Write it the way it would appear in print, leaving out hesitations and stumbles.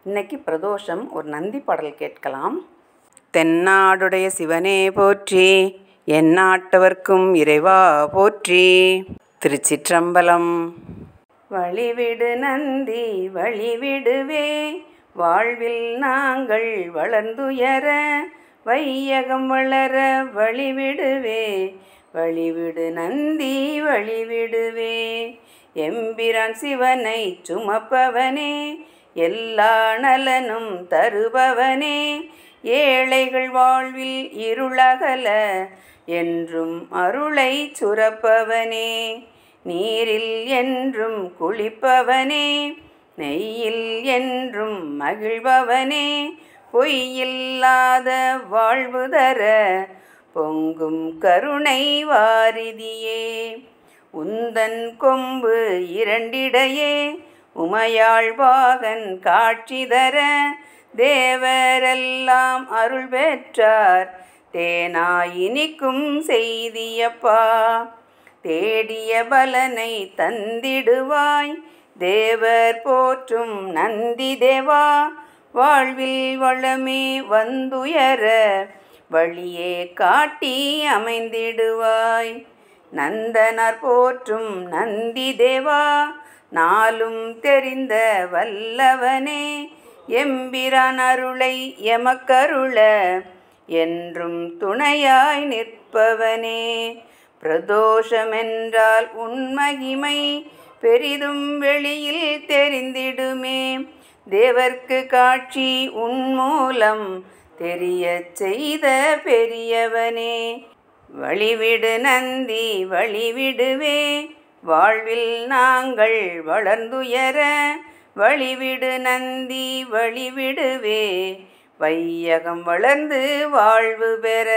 இன்னைக்கு பிரதோஷம் ஒரு நந்தி பாடல் கேட்கலாம். தென்னாடுடைய சிவனே போற்றி, எந்நாட்டவர்க்கும் இறைவா போற்றி. திருச்சிற்றம்பலம். வழிவிடு நந்தி வழிவிடுவே, வாழ்வில் நாங்கள் வளர்ந்துயர, வையகம் வளர வழிவிடுவே, வழிவிடு நந்தி வழிவிடுவே. எம்பிரான் சிவனை சுமப்பவனே, எல்லா நலனும் தருபவனே, ஏழைகள் வாழ்வில் இருளகல என்றும் அருளை சுரப்பவனே, நீரில் என்றும் குளிப்பவனே, நெய்யில் என்றும் மகிழ்பவனே, பொய்யில்லாத வாழ்வு தர பொங்கும் கருணை வாரிதியே. உந்தன் கொம்பு இரண்டிடையே உமையாழ்வாகன் காட்சி தர, தேவரெல்லாம் அருள் பெற்றார் தேனாயினிக்கும் செய்தியப்பா. தேடிய பலனை தந்திடுவாய், தேவர் போற்றும் நந்தி தேவா. வாழ்வில் வளமே வந்துயர வழியே காட்டி அமைந்திடுவாய், நந்தனார் போற்றும் நந்தி தேவா. நாளும் தெரிந்த வல்லவனே, எம்பிரான் அருளை எமக்கருள என்றும் துணையாய் நிற்பவனே. பிரதோஷமென்றால் உன்மகிமை பெரிதும் வெளியில் தெரிந்திடுமே, தேவர்க்கு காட்சி உன் மூலம் தெரிய செய்த பெரியவனே. வழிவிடு நந்தி வழிவிடுவே, வாழ்வில் நாங்கள் வளர்ந்துயர, வழிவிடு நந்தி வழிவிடுவே, வையகம் வளர்ந்து வாழ்வு பெற.